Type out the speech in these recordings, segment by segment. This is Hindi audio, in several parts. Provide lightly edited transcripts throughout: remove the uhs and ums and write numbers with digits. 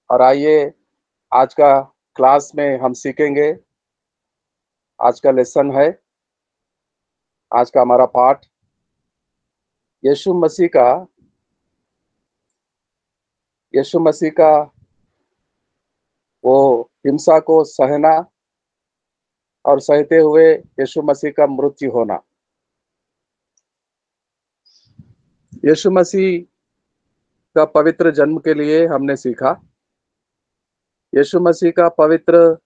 और आइए आज का क्लास में हम सीखेंगे। आज का लेसन है, आज का हमारा पाठ यीशु मसीह का वो हिंसा को सहना और सहते हुए यीशु मसीह का मृत्यु होना। यीशु मसीह का पवित्र जन्म के लिए हमने सीखा। यीशु मसीह का पवित्र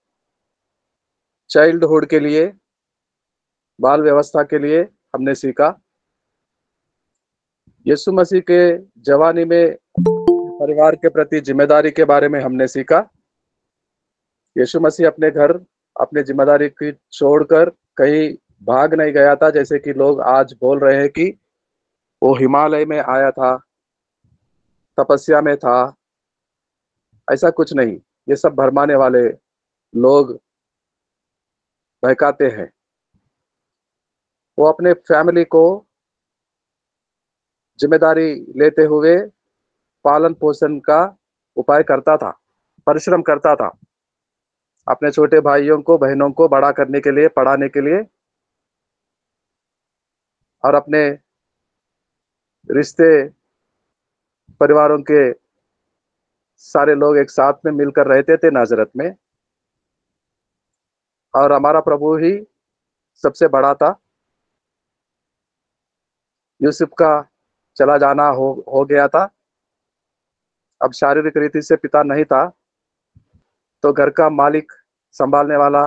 चाइल्डहुड के लिए, बाल व्यवस्था के लिए हमने सीखा। यीशु मसीह के जवानी में परिवार के प्रति जिम्मेदारी के बारे में हमने सीखा। यीशु मसीह अपने घर, अपने जिम्मेदारी की छोड़कर कहीं भाग नहीं गया था, जैसे कि लोग आज बोल रहे हैं कि वो हिमालय में आया था, तपस्या में था। ऐसा कुछ नहीं, ये सब भरमाने वाले लोग बहकाते हैं। वो अपने फैमिली को जिम्मेदारी लेते हुए पालन पोषण का उपाय करता था, परिश्रम करता था, अपने छोटे भाइयों को बहनों को बड़ा करने के लिए, पढ़ाने के लिए, और अपने रिश्ते परिवारों के सारे लोग एक साथ में मिलकर रहते थे नाजरत में। और हमारा प्रभु ही सबसे बड़ा था। यूसुफ का चला जाना हो गया था। अब शारीरिक रीति से पिता नहीं था, तो घर का मालिक, संभालने वाला,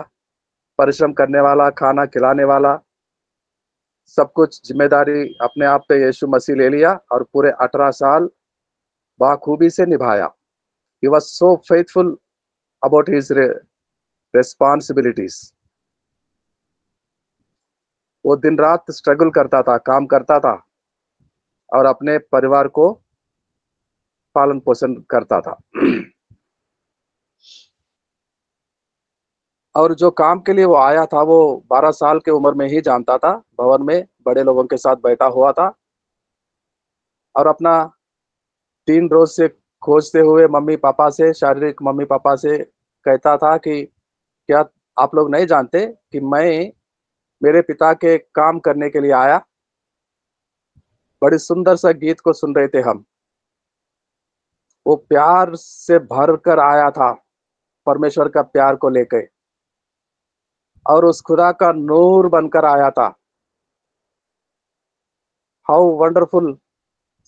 परिश्रम करने वाला, खाना खिलाने वाला, सब कुछ जिम्मेदारी अपने आप पे यीशु मसीह ले लिया और पूरे 18 साल बाखूबी से निभाया। He was so faithful about his responsibilities. वो दिन रात स्ट्रगल करता था, काम करता था और अपने परिवार को पालन पोषण करता था। और जो काम के लिए वो आया था, वो 12 साल की उम्र में ही जानता था। भवन में बड़े लोगों के साथ बैठा हुआ था और अपना 3 रोज से खोजते हुए मम्मी पापा से, शारीरिक मम्मी पापा से कहता था कि क्या आप लोग नहीं जानते कि मैं मेरे पिता के काम करने के लिए आया। बड़ी सुंदर सा गीत को सुन रहे थे हम। वो प्यार से भर कर आया था, परमेश्वर का प्यार को लेकर, और उस खुदा का नूर बनकर आया था। How wonderful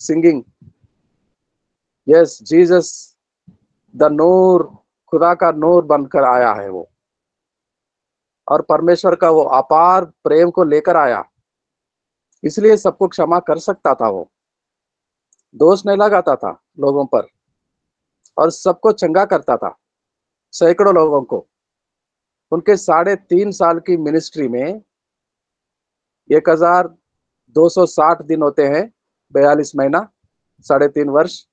singing, yes Jesus the noor, खुदा का नूर बनकर आया है वो, और परमेश्वर का वो अपार प्रेम को लेकर आया। इसलिए सबको क्षमा कर सकता था। वो दोष नहीं लगाता था लोगों पर और सबको चंगा करता था, सैकड़ों लोगों को। उनके 3.5 साल की मिनिस्ट्री में 1260 दिन होते हैं, 42 महीना, 3.5 वर्ष।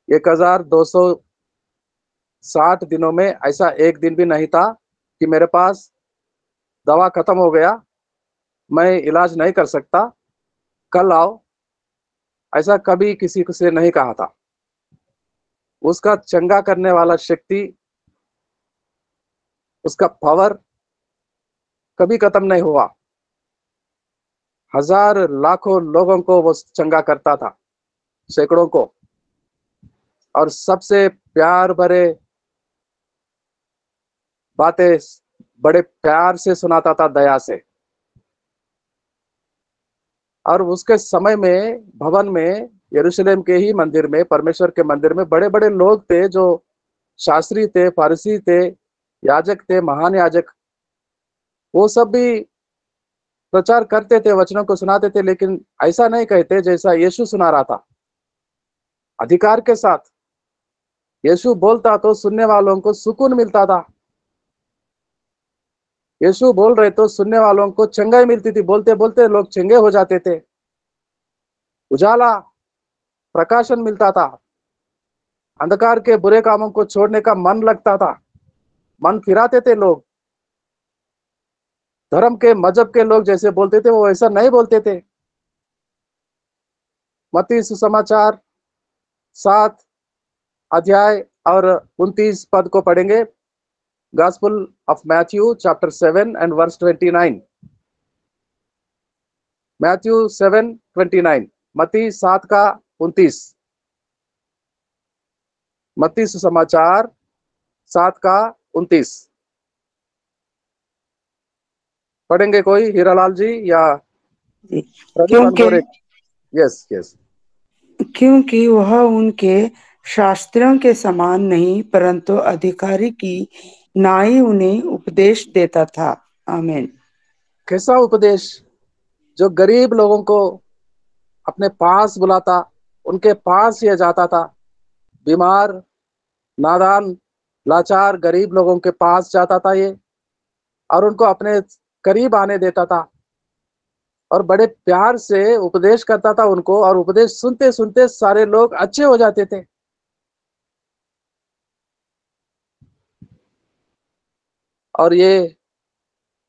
1260 दिनों में ऐसा एक दिन भी नहीं था कि मेरे पास दवा खत्म हो गया, मैं इलाज नहीं कर सकता, कल आओ। ऐसा कभी किसी से नहीं कहा था। उसका चंगा करने वाला शक्ति, उसका पावर कभी खत्म नहीं हुआ। हजार लाखों लोगों को वो चंगा करता था, सैकड़ों को, और सबसे प्यार भरे बातें बड़े प्यार से सुनाता था, दया से। और उसके समय में भवन में, यरूशलेम के ही मंदिर में, परमेश्वर के मंदिर में बड़े बड़े लोग थे जो शास्त्री थे, फारसी थे, याजक थे, महान याजक। वो सब भी प्रचार करते थे, वचनों को सुनाते थे, लेकिन ऐसा नहीं कहते जैसा यीशु सुना रहा था, अधिकार के साथ। यीशु बोलता तो सुनने वालों को सुकून मिलता था। यीशु बोल रहे तो सुनने वालों को चंगाई मिलती थी। बोलते बोलते लोग चंगे हो जाते थे, उजाला, प्रकाशन मिलता था। अंधकार के बुरे कामों को छोड़ने का मन लगता था, मन फिराते थे लोग। धर्म के, मजहब के लोग जैसे बोलते थे वो ऐसा नहीं बोलते थे। मत्ती सुसमाचार 7 अध्याय और 29 पद को पढ़ेंगे। Gospel of Matthew chapter 7 and verse 29। Matthew 7:29, मत्ती 7 का 29। मत्ती सुसमाचार 7 का 29 पढ़ेंगे कोई? हीरालाल जी या जी। प्रदीप क्योंकि अनगोरे? Yes yes. क्योंकि वह उनके शास्त्रियों के समान नहीं परंतु अधिकारी की नाई उन्हें उपदेश देता था। आमीन। कैसा उपदेश? जो गरीब लोगों को अपने पास बुलाता, उनके पास ये जाता था। बीमार, नादान, लाचार गरीब लोगों के पास जाता था ये, और उनको अपने करीब आने देता था और बड़े प्यार से उपदेश करता था उनको, और उपदेश सुनते सुनते सारे लोग अच्छे हो जाते थे। और ये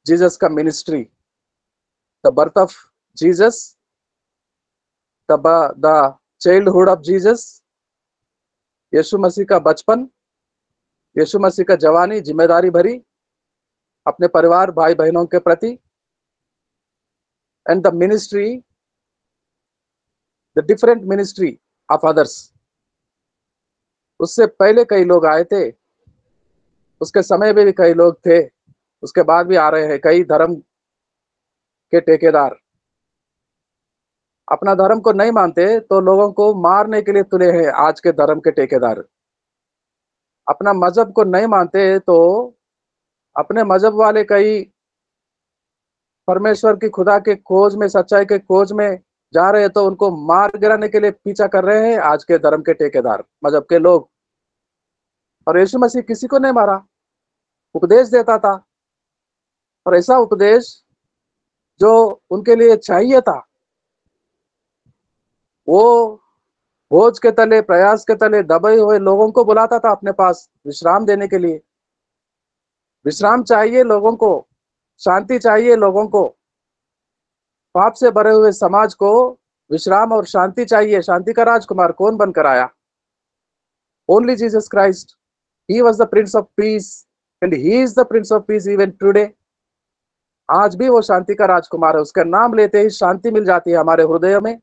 जीसस का ministry, the birth of Jesus, the childhood of Jesus, Yeshu Masih का बचपन, यीशु मसीह का जवानी, जिम्मेदारी भरी अपने परिवार भाई बहनों के प्रति, and the ministry, the different ministry of others. उससे पहले कई लोग आए थे, उसके समय में भी कई लोग थे, उसके बाद भी आ रहे हैं कई धर्म के ठेकेदार। अपना धर्म को नहीं मानते तो लोगों को मारने के लिए तुले हैं आज के धर्म के ठेकेदार। अपना मजहब को नहीं मानते तो अपने मजहब वाले कई परमेश्वर की खुदा के खोज में, सच्चाई के खोज में जा रहे हैं, तो उनको मार गिराने के लिए पीछा कर रहे हैं आज के धर्म के ठेकेदार, मजहब के लोग। और यीशु मसीह किसी को नहीं मारा, उपदेश देता था, और ऐसा उपदेश जो उनके लिए चाहिए था। वो बोझ के तले, प्रयास के तले दबे हुए लोगों को बुलाता था अपने पास विश्राम देने के लिए। विश्राम चाहिए लोगों को, शांति चाहिए लोगों को। पाप से भरे हुए समाज को विश्राम और शांति चाहिए। शांति का राजकुमार कौन बनकर आया? Only Jesus Christ. He was the Prince of peace and he is the Prince of peace even today. आज भी वो शांति का राजकुमार है। उसका नाम लेते ही शांति मिल जाती है हमारे हृदयों में।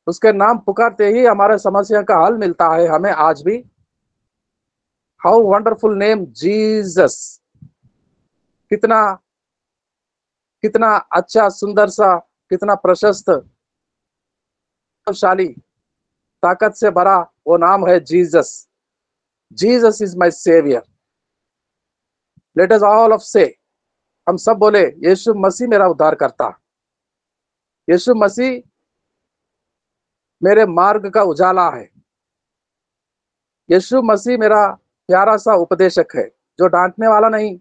उसके नाम पुकारते ही हमारे समस्या का हल मिलता है हमें आज भी। How wonderful name Jesus. कितना कितना अच्छा, सुंदर सा, कितना प्रशस्त, प्रभावशाली, ताकत से भरा वो नाम है Jesus. Jesus is my saviour. Let us all of say, हम सब बोले यीशु मसीह मेरा उद्धार करता, यीशु मसीह मेरे मार्ग का उजाला है, यीशु मसीह मेरा प्यारा सा उपदेशक है, जो डांटने वाला नहीं,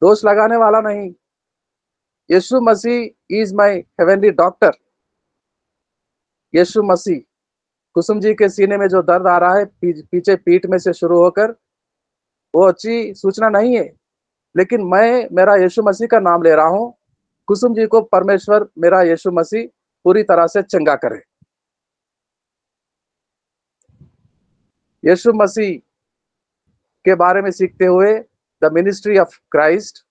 दोष लगाने वाला नहीं। यीशु मसीह इज माय हेवनली डॉक्टर। यीशु मसीह, कुसुम जी के सीने में जो दर्द आ रहा है पीछे पीठ में से शुरू होकर, वो अच्छी सूचना नहीं है, लेकिन मैं मेरा यीशु मसीह का नाम ले रहा हूं। कुसुम जी को परमेश्वर मेरा यीशु मसीह पूरी तरह से चंगा करे। यीशु मसीह के बारे में सीखते हुए, the ministry of Christ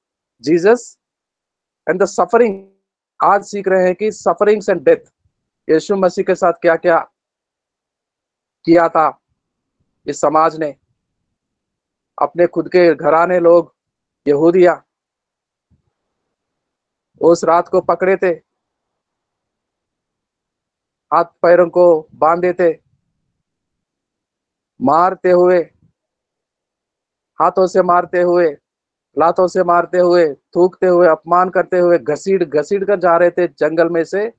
Jesus and the suffering, आज सीख रहे हैं कि सफरिंग्स एंड डेथ, यीशु मसीह के साथ क्या क्या किया था इस समाज ने। अपने खुद के घराने लोग, यहूदिया, उस रात को पकड़े थे, हाथ पैरों को बांधे थे, मारते हुए, हाथों से मारते हुए, लातों से मारते हुए, थूकते हुए, अपमान करते हुए, घसीट घसीट कर जा रहे थे जंगल में से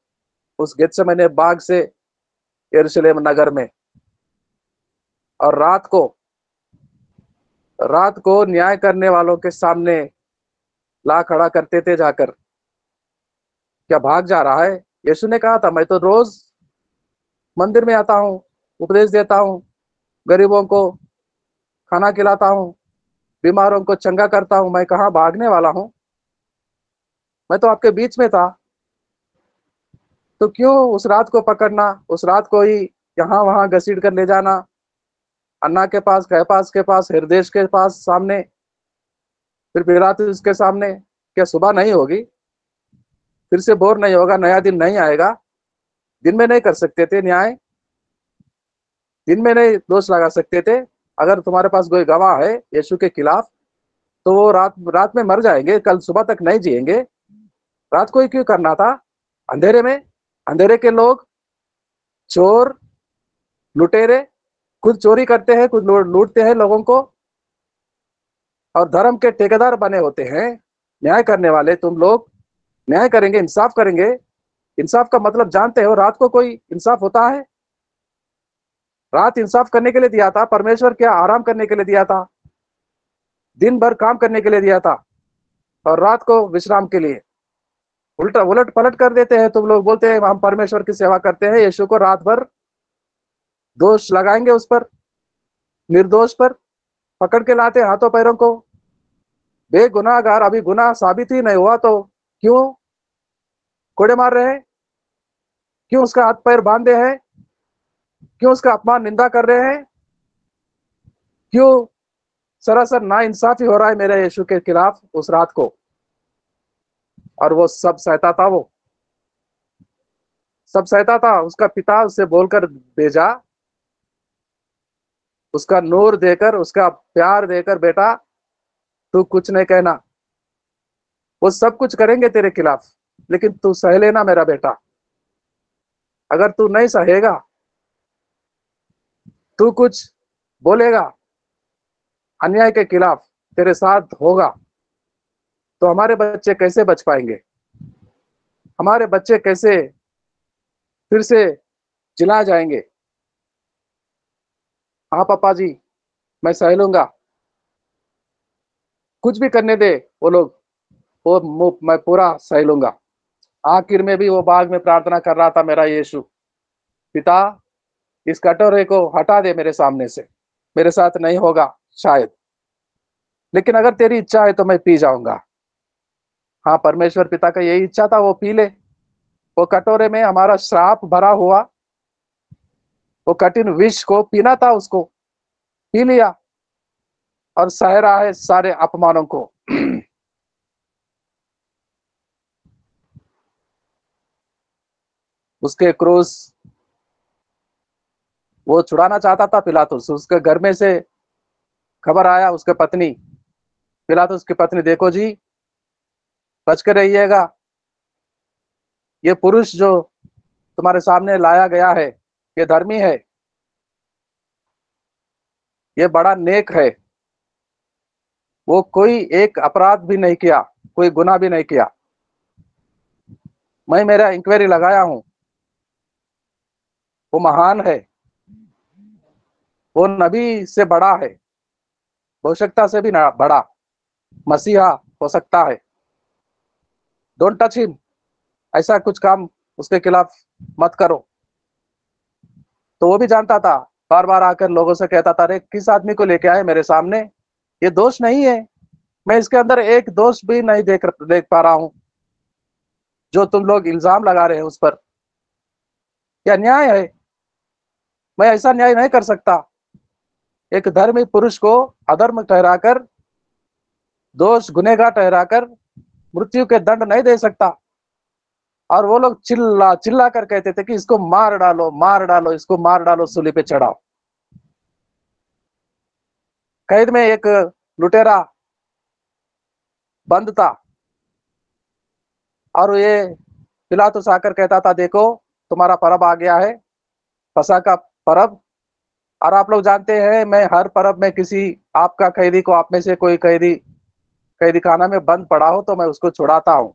उस गेत्सेमने बाग से यरूशलेम नगर में। और रात को न्याय करने वालों के सामने ला खड़ा करते थे जाकर। क्या भाग जा रहा है? यीशु ने कहा था, मैं तो रोज मंदिर में आता हूँ, उपदेश देता हूँ, गरीबों को खाना खिलाता हूँ, बीमारों को चंगा करता हूँ, मैं कहाँ भागने वाला हूँ? मैं तो आपके बीच में था। तो क्यों उस रात को पकड़ना, उस रात को ही यहाँ वहां घसीट कर ले जाना, अन्ना के पास, कैफास के पास, हेरोदेस के पास सामने, फिर पिलातुस के सामने, क्या सुबह नहीं होगी? फिर से भोर नहीं होगा? नया दिन नहीं आएगा? दिन में नहीं कर सकते थे न्याय? दिन में नहीं दोष लगा सकते थे? अगर तुम्हारे पास कोई गवाह है यीशु के खिलाफ, तो वो रात रात में मर जाएंगे, कल सुबह तक नहीं जिएंगे। रात को ही क्यों करना था? अंधेरे में, अंधेरे के लोग, चोर, लुटेरे, खुद चोरी करते हैं, खुद लूटते हैं लोगों को, और धर्म के ठेकेदार बने होते हैं। न्याय करने वाले तुम लोग न्याय करेंगे, इंसाफ करेंगे। इंसाफ का मतलब जानते हो? रात को कोई इंसाफ होता है? रात इंसाफ करने के लिए दिया था परमेश्वर, क्या आराम करने के लिए दिया था? दिन भर काम करने के लिए दिया था, और रात को विश्राम के लिए। उल्टा उलट पलट कर देते हैं तुम लोग। बोलते हैं हम परमेश्वर की सेवा करते हैं, यीशु को रात भर दोष लगाएंगे उस पर, निर्दोष पर पकड़ के लाते हाथों पैरों को। बेगुनाहगार, अभी गुनाह साबित ही नहीं हुआ तो क्यों कोड़े मार रहे हैं? क्यों उसका हाथ पैर बांधे हैं? क्यों उसका अपमान निंदा कर रहे हैं? क्यों सरासर ना इंसाफी हो रहा है मेरे यीशु के खिलाफ उस रात को? और वो सब सहता था, वो सब सहता था। उसका पिता उससे बोलकर भेजा, उसका नूर देकर, उसका प्यार देकर, बेटा तू कुछ नहीं कहना, वो सब कुछ करेंगे तेरे खिलाफ, लेकिन तू सह लेना मेरा बेटा। अगर तू नहीं सहेगा, तू कुछ बोलेगा अन्याय के खिलाफ, तेरे साथ होगा, तो हमारे बच्चे कैसे बच पाएंगे? हमारे बच्चे कैसे फिर से जिला जाएंगे? हाँ पापा जी, मैं सह लूंगा, कुछ भी करने दे वो लोग, वो मैं पूरा सह लूंगा। आखिर में भी वो बाग में प्रार्थना कर रहा था, मेरा यीशु, पिता इस कटोरे को हटा दे मेरे सामने से, मेरे साथ नहीं होगा शायद, लेकिन अगर तेरी इच्छा है तो मैं पी जाऊंगा। हाँ, परमेश्वर पिता का यही इच्छा था, वो पी ले। वो कटोरे में हमारा श्राप भरा हुआ, वो कठिन विष को पीना था, उसको पी लिया, और सह रहा है सारे अपमानों को। उसके क्रूस वो छुड़ाना चाहता था पिलातुस। उसके घर में से खबर आया, उसके पत्नी, पिलातुस की पत्नी, देखो जी बच के रहिएगा, ये पुरुष जो तुम्हारे सामने लाया गया है ये धर्मी है, ये बड़ा नेक है, वो कोई एक अपराध भी नहीं किया, कोई गुनाह भी नहीं किया। मैं मेरा इंक्वायरी लगाया हूं, वो महान है, वो नबी से बड़ा है, भविष्यता से भी बड़ा मसीहा हो सकता है। डोंट टच हिम, ऐसा कुछ काम उसके खिलाफ मत करो। तो वो भी जानता था, बार बार आकर लोगों से कहता था, अरे किस आदमी को लेके आए मेरे सामने, ये दोष नहीं है, मैं इसके अंदर एक दोष भी नहीं देख पा रहा हूं, जो तुम लोग इल्जाम लगा रहे हैं उस पर, यह न्याय है, मैं ऐसा न्याय नहीं कर सकता। एक धर्मी पुरुष को अधर्म ठहराकर, दोष गुनहगार ठहराकर मृत्यु के दंड नहीं दे सकता। और वो लोग चिल्ला चिल्ला कर कहते थे कि इसको मार डालो, मार डालो, इसको मार डालो, सूली पे चढ़ाओ। कैद में एक लुटेरा बंद था, और ये पिलातुस आकर कहता था, देखो तुम्हारा पर्व आ गया है, फसह का पर्व, और आप लोग जानते हैं मैं हर पर्व में किसी आपका कैदी को, आप में से कोई कैदी खाना में बंद पड़ा हो तो मैं उसको छुड़ाता हूं।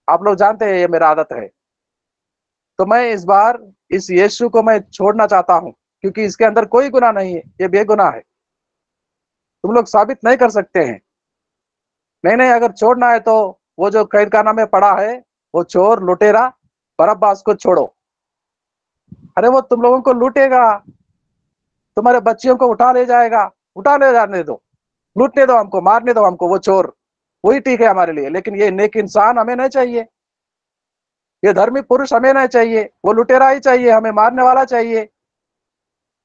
आप लोग जानते हैं ये मेरा आदत है। तो मैं इस बार इस यीशु को मैं छोड़ना चाहता हूं, क्योंकि इसके अंदर कोई गुनाह नहीं है, ये बेगुनाह है। तुम लोग साबित नहीं कर सकते हैं। नहीं नहीं, अगर छोड़ना है तो वो जो कैद खाना में पड़ा है, वो चोर लुटेरा बरअब्बास को छोड़ो। अरे वो तुम लोगों को लूटेगा, तुम्हारे बच्चियों को उठा ले जाएगा, उठा ले जाने दो, लूटने दो हमको, मारने दो हमको, वो चोर वही ठीक है हमारे लिए, लेकिन ये नेक इंसान हमें नहीं चाहिए, ये धर्मी पुरुष हमें नहीं चाहिए, वो लुटेरा ही चाहिए, हमें मारने वाला चाहिए।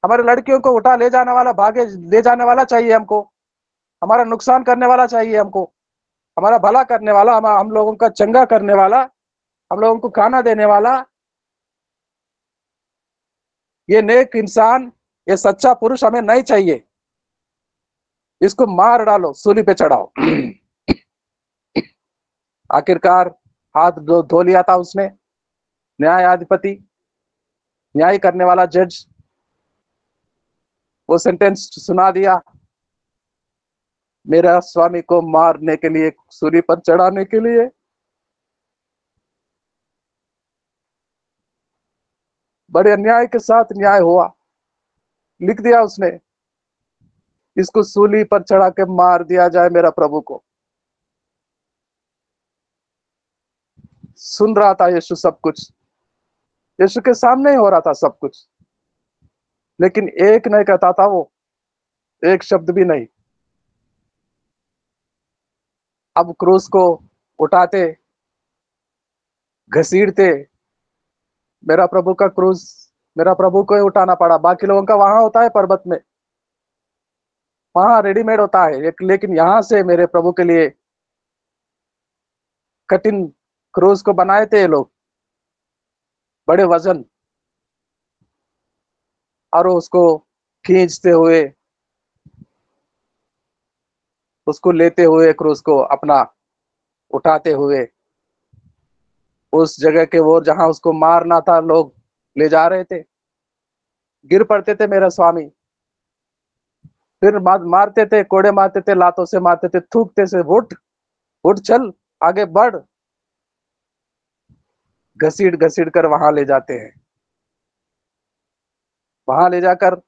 हमारी लड़कियों को उठा ले जाने वाला, भागे ले जाने वाला चाहिए हमको, हमारा नुकसान करने वाला चाहिए हमको, हमारा भला करने वाला, हम लोगों का चंगा करने वाला, हम लोगों को खाना देने वाला, ये नेक इंसान, ये सच्चा पुरुष हमें नहीं चाहिए। इसको मार डालो, सूली पे चढ़ाओ। आखिरकार हाथ धो लिया था उसने, न्यायाधिपति, न्याय करने वाला जज, वो सेंटेंस सुना दिया, मेरा स्वामी को मारने के लिए, सूली पर चढ़ाने के लिए। बड़े अन्याय के साथ न्याय हुआ, लिख दिया उसने, इसको सूली पर चढ़ा के मार दिया जाए मेरा प्रभु को। सुन रहा था यीशु सब कुछ, यीशु के सामने ही हो रहा था सब कुछ, लेकिन एक नहीं कहता था वो, एक शब्द भी नहीं। अब क्रूस को उठाते, घसीटते, मेरा प्रभु का क्रूस मेरा प्रभु को ही उठाना पड़ा। बाकी लोगों का वहां होता है पर्वत में, वहां रेडीमेड होता है, लेकिन यहां से मेरे प्रभु के लिए कठिन क्रूस को बनाए थे ये लोग, बड़े वजन, और उसको खींचते हुए, उसको लेते हुए, क्रूस को अपना उठाते हुए उस जगह के ओर जहां उसको मारना था लोग ले जा रहे थे। गिर पड़ते थे मेरा स्वामी, फिर मारते थे, कोड़े मारते थे, लातों से मारते थे, थूकते से, उठ उठ, चल आगे बढ़, घसीट घसीट कर वहां ले जाते हैं। वहां ले जाकर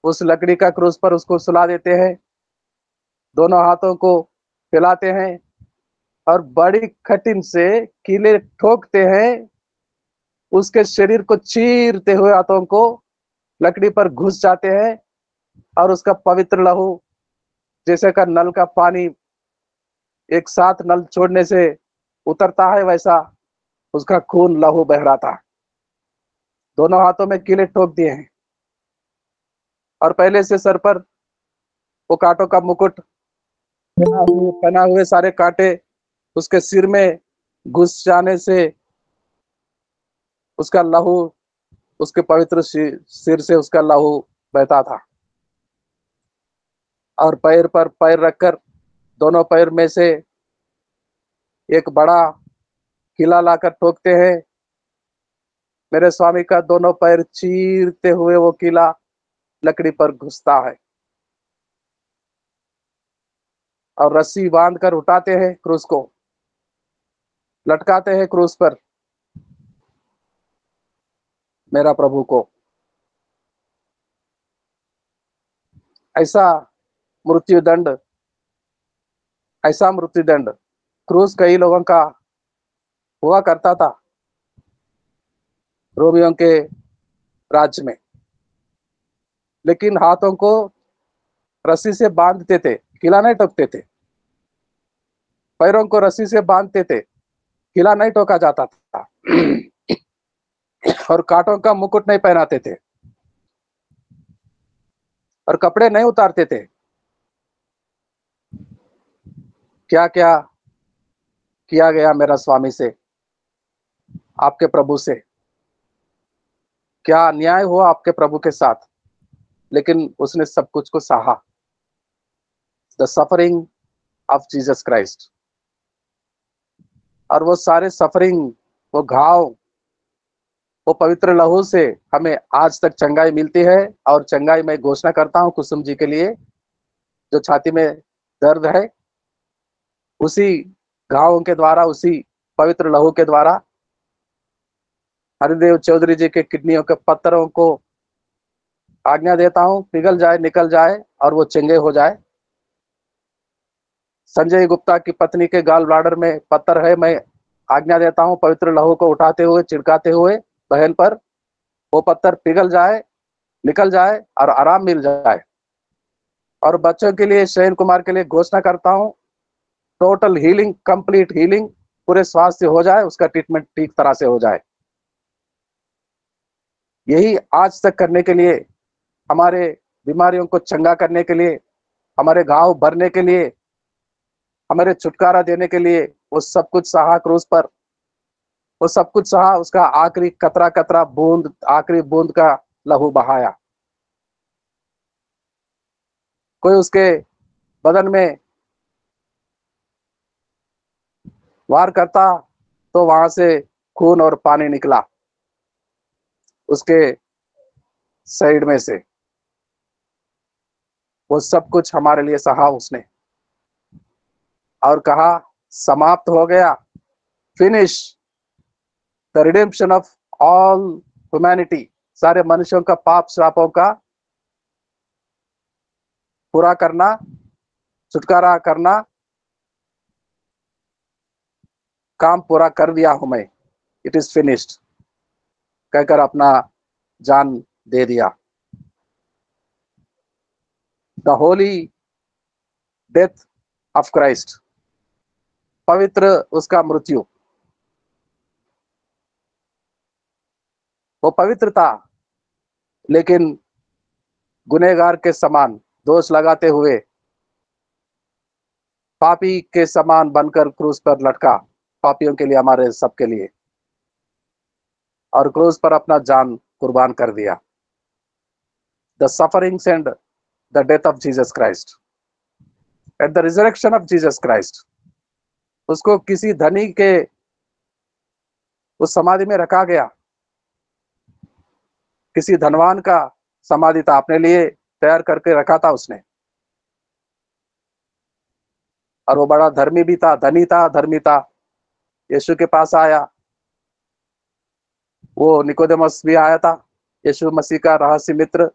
उस लकड़ी का क्रूस पर उसको सुला देते हैं, दोनों हाथों को फैलाते हैं और बड़ी कठिन से कीले ठोकते हैं, उसके शरीर को चीरते हुए हाथों को लकड़ी पर घुस जाते हैं, और उसका पवित्र लहू, जैसे का नल का पानी एक साथ नल छोड़ने से उतरता है, वैसा उसका खून लहू बह रहा था। दोनों हाथों में कीले ठोक दिए हैं, और पहले से सर पर वो कांटों का मुकुट पहना हुए, सारे कांटे उसके सिर में घुस जाने से उसका लहू, उसके पवित्र सिर से उसका लहू बहता था। और पैर पर पैर रखकर दोनों पैर में से एक बड़ा किला लाकर ठोकते हैं, मेरे स्वामी का दोनों पैर चीरते हुए वो किला लकड़ी पर घुसता है, और रस्सी बांध कर उठाते हैं, क्रूस को लटकाते हैं क्रूस पर मेरा प्रभु को। ऐसा मृत्युदंड, ऐसा मृत्युदंड क्रूस कई लोगों का हुआ करता था रोमियों के राज्य में, लेकिन हाथों को रस्सी से बांधते थे, किला नहीं ठोकते थे, पैरों को रस्सी से बांधते थे, किला नहीं ठोका जाता था, और कांटों का मुकुट नहीं पहनाते थे, और कपड़े नहीं उतारते थे। क्या क्या किया गया मेरा स्वामी से, आपके प्रभु से, क्या अन्याय हुआ आपके प्रभु के साथ, लेकिन उसने सब कुछ को सहा। The suffering of Jesus Christ. और वो सारे सफरिंग, वो घाव, वो पवित्र लहू से हमें आज तक चंगाई मिलती है। और चंगाई मैं घोषणा करता हूं कुसुम जी के लिए, जो छाती में दर्द है, उसी घावों के द्वारा, उसी पवित्र लहू के द्वारा, हरिदेव चौधरी जी के किडनियों के पत्थरों को आज्ञा देता हूं, पिघल जाए, निकल जाए, और वो चंगे हो जाए। संजय गुप्ता की पत्नी के गाल ब्लाडर में पत्थर है, मैं आज्ञा देता हूं पवित्र लहू को उठाते हुए, छिड़काते हुए बहन पर, वो पत्थर पिघल जाए, निकल जाए, और आराम मिल जाए। और बच्चों के लिए, शयन कुमार के लिए घोषणा करता हूं, टोटल हीलिंग, कंप्लीट हीलिंग, पूरे स्वास्थ्य हो जाए, उसका ट्रीटमेंट ठीक तरह से हो जाए। यही आज तक करने के लिए, हमारे बीमारियों को चंगा करने के लिए, हमारे घाव भरने के लिए, हमारे छुटकारा देने के लिए वो सब कुछ सहा क्रूस पर। वो सब कुछ सहा, उसका आखिरी कतरा कतरा बूंद, आखिरी बूंद का लहू बहाया। कोई उसके बदन में वार करता तो वहां से खून और पानी निकला उसके साइड में से। वो सब कुछ हमारे लिए सहा उसने और कहा समाप्त हो गया, finish the redemption of all humanity. सारे मनुष्यों का पाप श्रापों का पूरा करना, छुटकारा करना, काम पूरा कर दिया हूं मैं, इट इज फिनिश्ड कहकर अपना जान दे दिया। The Holi death of Christ, पवित्र उसका मृत्यु। वो पवित्र था, लेकिन गुनहगार के समान दोष लगाते हुए पापी के समान बनकर क्रूस पर लटका, पापियों के लिए, हमारे सबके लिए, और क्रूस पर अपना जान कुर्बान कर दिया। The sufferings and the death of Jesus Christ at the resurrection of Jesus Christ. उसको किसी धनी के उस समाधि में रखा गया, किसी धनवान का समाधि था, अपने लिए तैयार करके रखा था उसने। और वो बड़ा धर्मी भी था, धनी था, धर्मी था। यीशु के पास आया, वो निकोदेमस भी आया था, यीशु मसीह का रहस्य मित्र।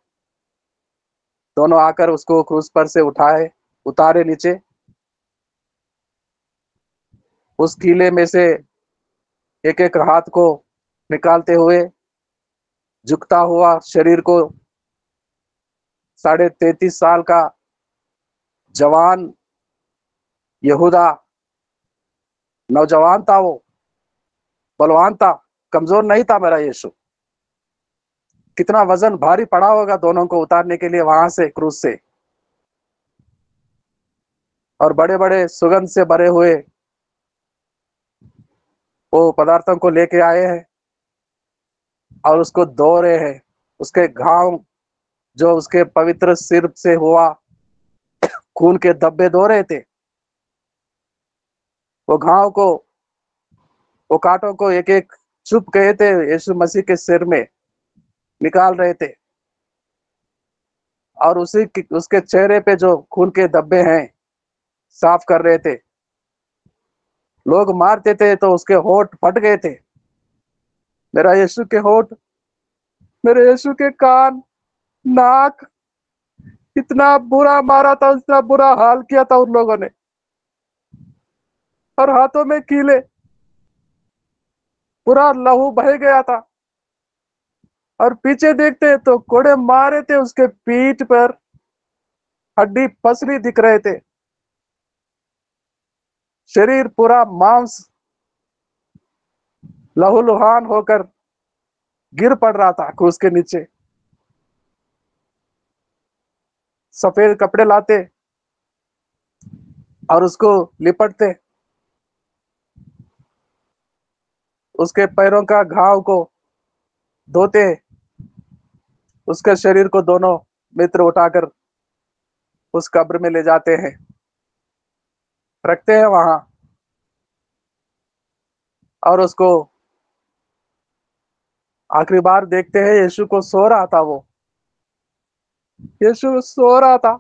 दोनों आकर उसको क्रूस पर से उठाए, उतारे नीचे, उस कीले में से एक एक हाथ को निकालते हुए, झुकता हुआ शरीर को, 33.5 साल का जवान यहूदा, नौजवान था वो, बलवान था, कमजोर नहीं था मेरा यीशु। कितना वजन भारी पड़ा होगा दोनों को उतारने के लिए वहां से, क्रूस से। और बड़े बड़े सुगंध से भरे हुए वो पदार्थों को लेके आए हैं और उसको धो रहे हैं। उसके घाव जो उसके पवित्र सिर से हुआ, खून के धब्बे धो रहे थे। वो घाव को, वो कांटों को एक एक चुप गए थे यीशु मसीह के सिर में, निकाल रहे थे। और उसके चेहरे पे जो खून के धब्बे हैं, साफ कर रहे थे। लोग मारते थे तो उसके होठ फट गए थे। मेरा यीशु के होठ, मेरे यीशु के कान, नाक, इतना बुरा मारा था, इतना बुरा हाल किया था उन लोगों ने। और हाथों में कीले, पूरा लहू बह गया था। और पीछे देखते तो कोड़े मारे थे उसके पीठ पर, हड्डी पसली दिख रहे थे, शरीर पूरा मांस लहूलुहान होकर गिर पड़ रहा था क्रूस के नीचे। सफेद कपड़े लाते और उसको लिपटते, उसके पैरों का घाव को धोते, उसके शरीर को दोनों मित्र उठाकर उस कब्र में ले जाते हैं, रखते हैं वहां। और उसको आखिरी बार देखते हैं, यीशु को सो रहा था वो, यीशु सो रहा था।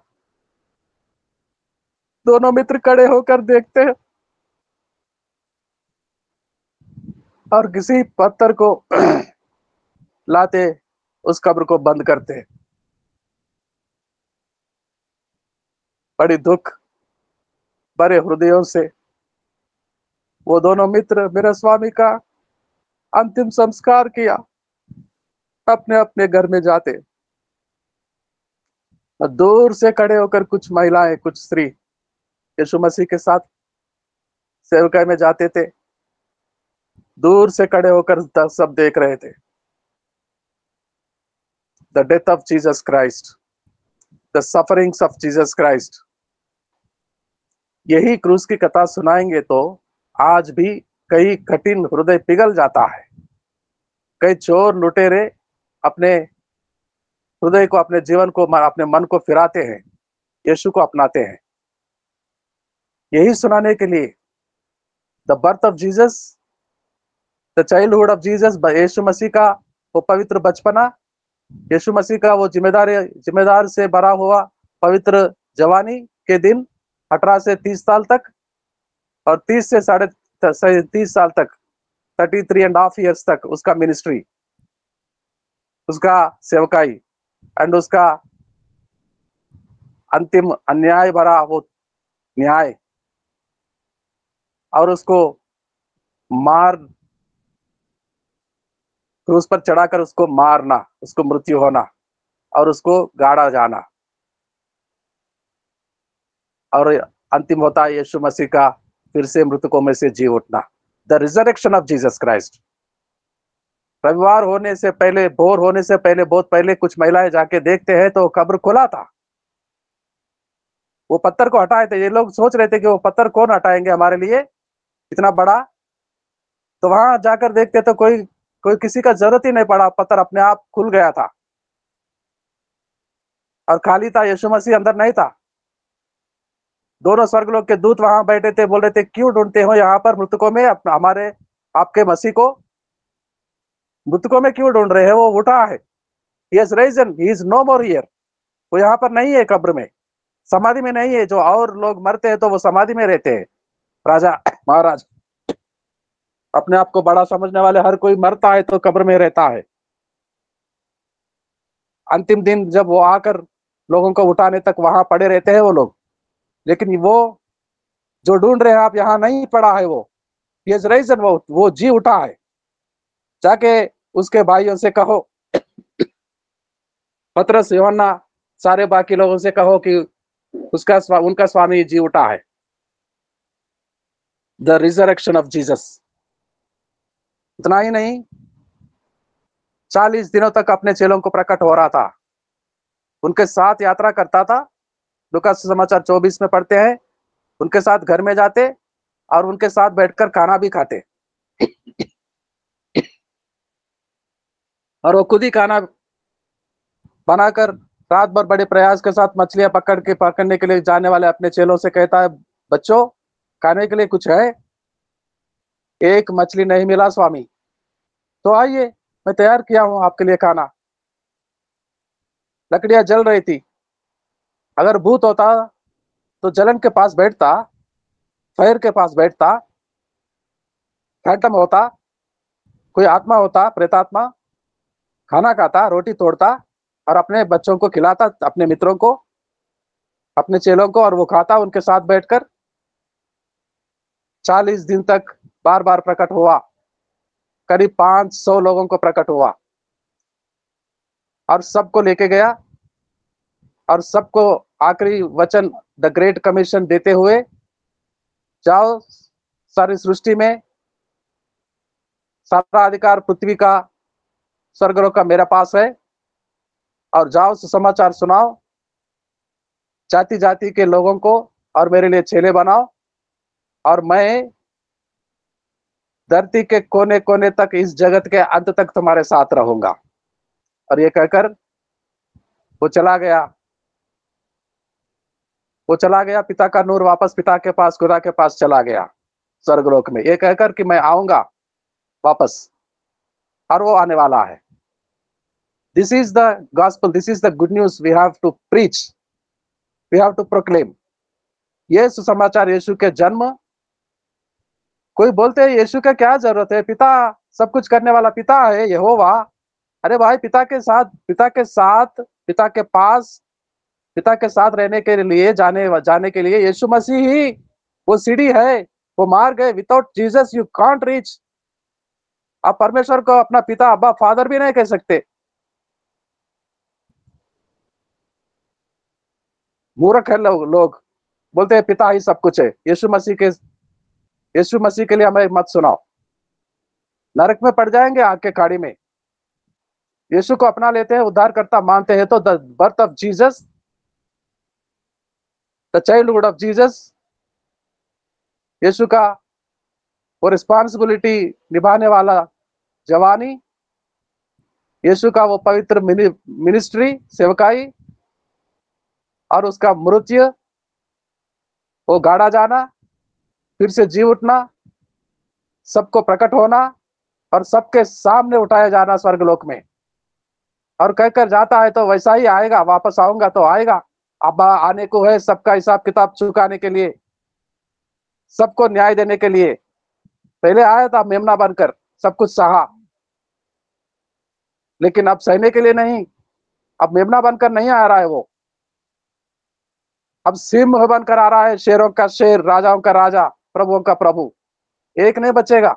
दोनों मित्र खड़े होकर देखते हैं और किसी पत्थर को लाते, उस कब्र को बंद करते हैं। बड़ी दुख भरे हृदयों से वो दोनों मित्र मेरे स्वामी का अंतिम संस्कार किया, अपने अपने घर में जाते। और दूर से खड़े होकर कुछ महिलाएं, कुछ स्त्री यीशु मसीह के साथ सेवकाई में जाते थे, दूर से खड़े होकर सब देख रहे थे। the death of Jesus Christ, the sufferings of Jesus Christ, यही क्रूस की कथा सुनाएंगे तो आज भी कई कठिन हृदय पिघल जाता है। कई चोर लुटेरे अपने हृदय को, अपने जीवन को, अपने मन को फिराते हैं, यीशु को अपनाते हैं। यही सुनाने के लिए the birth of Jesus, the childhood of Jesus, Yeshu Masih का वो पवित्र बचपना, यीशु मसीह का वो जिम्मेदार से भरा हुआ पवित्र जवानी के दिन 18 से 30 साल तक, और 30 से 30 साल तक, 33.5 years तक उसका मिनिस्ट्री, उसका सेवकाई, एंड उसका अंतिम अन्याय भरा वो न्याय, और उसको मार, क्रूस पर चढ़ाकर उसको मारना, उसको मृत्यु होना, और उसको गाड़ा जाना, और अंतिम होता है यीशु मसीह का फिर से मृतकों में से जी उठना, the resurrection of Jesus Christ. रविवार होने से पहले, भोर होने से पहले, बहुत पहले कुछ महिलाएं जाके देखते हैं तो कब्र खुला था। वो पत्थर को हटाए थे। ये लोग सोच रहे थे कि वो पत्थर कौन हटाएंगे हमारे लिए इतना बड़ा, तो वहां जाकर देखते तो कोई किसी का जरूरत ही नहीं पड़ा, पत्थर अपने आप खुल गया था और खाली था, यीशु मसीह अंदर नहीं था। दोनों स्वर्गलोक के दूत वहां बैठे थे, बोल रहे थे क्यों ढूंढते हो यहाँ पर मृतकों में हमारे आपके मसीह को, मृतकों में क्यों ढूंढ रहे हैं, वो उठा है, he has risen, he is no more here। वो यहाँ पर नहीं है, कब्र में, समाधि में नहीं है। जो और लोग मरते हैं तो वो समाधि में रहते हैं। राजा महाराज, अपने आप को बड़ा समझने वाले हर कोई मरता है तो कब्र में रहता है। अंतिम दिन जब वो आकर लोगों को उठाने तक वहां पड़े रहते हैं वो लोग, लेकिन वो जो ढूंढ रहे हैं आप, यहाँ नहीं पड़ा है वो, he has risen, वो जी उठा है। जाके उसके भाइयों से कहो, पतरस, यूहन्ना, सारे बाकी लोगों से कहो कि उनका स्वामी जी उठा है। The resurrection of Jesus. इतना ही नहीं, 40 दिनों तक अपने चेलों को प्रकट हो रहा था, उनके साथ यात्रा करता था। लूका समाचार 24 में पढ़ते हैं, उनके साथ घर में जाते और उनके साथ बैठकर खाना भी खाते, और वो खुद ही खाना बनाकर रात भर बड़े प्रयास के साथ मछलियां पकड़ने के लिए जाने वाले अपने चेलों से कहता है, बच्चों खाने के लिए कुछ है? एक मछली नहीं मिला स्वामी। तो आइए, मैं तैयार किया हूं आपके लिए खाना। लकड़ियां जल रही थी। अगर भूत होता तो जलन के पास बैठता, फायर के पास बैठता, फैंटम होता, कोई आत्मा होता, प्रेतात्मा, खाना खाता, रोटी तोड़ता और अपने बच्चों को खिलाता, अपने मित्रों को, अपने चेलों को, और वो खाता उनके साथ बैठकर। 40 दिन तक बार बार प्रकट हुआ, करीब 500 लोगों को प्रकट हुआ और सबको लेके गया, और सबको आखिरी वचन द ग्रेट कमीशन देते हुए, जाओ सारी सृष्टि में, सारा अधिकार पृथ्वी का, स्वर्गलोक का मेरे पास है, और जाओ सुसमाचार सुनाओ जाति जाति के लोगों को और मेरे लिए चेले बनाओ, और मैं धरती के कोने कोने तक, इस जगत के अंत तक तुम्हारे साथ रहूंगा। और ये कहकर वो चला गया। वो चला गया, पिता का नूर वापस पिता के पास, खुदा के पास चला गया स्वर्गलोक में, ये कहकर कि मैं आऊंगा वापस, और वो आने वाला है। This is the gospel, this is the good news we have to preach, we have to proclaim. ये सुसमाचार यीशु के जन्म। कोई बोलते हैं यीशु का क्या जरूरत है, पिता सब कुछ करने वाला पिता है, यहोवा। अरे भाई, पिता के साथ, पिता के पास, पिता के साथ रहने के लिए, जाने के लिए यीशु मसीह ही वो सीढ़ी है, वो मार्ग है। Without Jesus you can't reach. आप परमेश्वर को अपना पिता, अब्बा, फादर भी नहीं कह सकते। मूर्ख है लोग बोलते हैं पिता ही सब कुछ है। यीशु मसीह के लिए हमें मत सुनाओ, नरक में पड़ जाएंगे आग के खाड़ी में। यीशु को अपना लेते हैं, उद्धारकर्ता मानते हैं, तो the birth of Jesus, the childhood of Jesus, Yeshu का वो रिस्पॉन्सिबिलिटी निभाने वाला जवानी, यीशु का वो पवित्र मिनिस्ट्री, सेवकाई, और उसका मृत्यु, वो गाड़ा जाना, फिर से जी उठना, सबको प्रकट होना और सबके सामने उठाया जाना स्वर्गलोक में, और कहकर जाता है तो वैसा ही आएगा, वापस आऊंगा तो आएगा। अब आने को है सबका हिसाब किताब चुकाने के लिए, सबको न्याय देने के लिए। पहले आया था मेमना बनकर, सब कुछ सहा, लेकिन अब सहने के लिए नहीं, अब मेमना बनकर नहीं आ रहा है वो, अब सिंह बनकर आ रहा है, शेरों का शेर, राजाओं का राजा, प्रभुओं का प्रभु। एक नहीं बचेगा,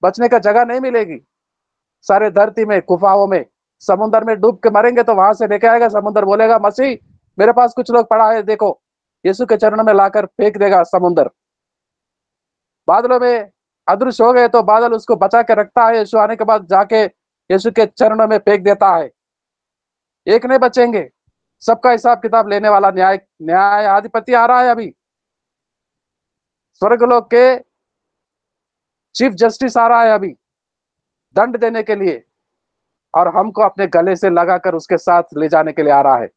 बचने का जगह नहीं मिलेगी। सारे धरती में, गुफाओं में, समुद्र में डूब के मरेंगे तो वहां से लेके आएगा समुद्र, बोलेगा मसीह मेरे पास कुछ लोग पड़ा है, देखो, यीशु के चरणों में लाकर फेंक देगा समुद्र। बादलों में अदृश्य हो गए तो बादल उसको बचा के रखता है, यीशु आने के बाद जाके यीशु के चरणों में फेंक देता है। एक नहीं बचेंगे, सबका हिसाब किताब लेने वाला न्यायाधिपति आ रहा है अभी, स्वर्गलोक के चीफ जस्टिस आ रहा है अभी दंड देने के लिए, और हमको अपने गले से लगाकर उसके साथ ले जाने के लिए आ रहा है।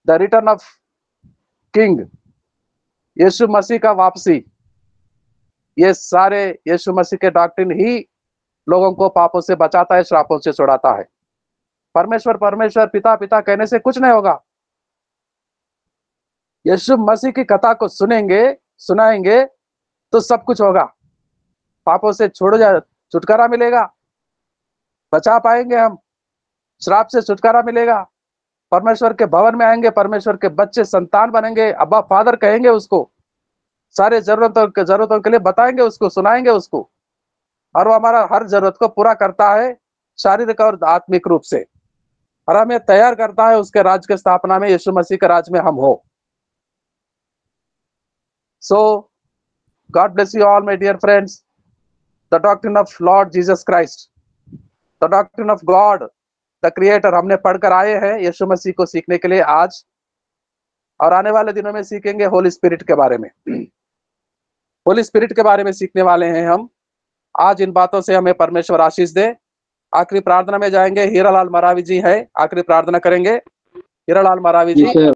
द रिटर्न ऑफ किंग, यीशु मसीह का वापसी, ये सारे यीशु मसीह के डॉक्ट्रिन ही लोगों को पापों से बचाता है, श्रापों से छुड़ाता है। परमेश्वर परमेश्वर, पिता पिता कहने से कुछ नहीं होगा। यीशु मसीह की कथा को सुनेंगे, सुनाएंगे तो सब कुछ होगा। पापों से छुटकारा मिलेगा, बचा पाएंगे हम, श्राप से छुटकारा मिलेगा, परमेश्वर के भवन में आएंगे, परमेश्वर के बच्चे संतान बनेंगे, अब्बा फादर कहेंगे उसको, सारे जरूरतों के लिए बताएंगे उसको, सुनाएंगे उसको, और वो हमारा हर जरूरत को पूरा करता है, शारीरिक और आत्मिक रूप से, और हमें तैयार करता है उसके राज्य की स्थापना में, यीशु मसीह के राज्य में हम हो। So God bless you all, my dear friends. The doctrine of Lord Jesus Christ, the doctrine of God, the Creator, हमने पढ़कर आए हैं यीशु मसीह को सीखने के लिए आज, और आने वाले दिनों में सीखेंगे होली स्पिरिट के बारे में। होली स्पिरिट के बारे में सीखने वाले हैं हम आज। इन बातों से हमें परमेश्वर आशीष दे। आखिरी प्रार्थना में जाएंगे, हीरालाल मरावी जी है, आखिरी प्रार्थना करेंगे। हीरालाल मरावी जी।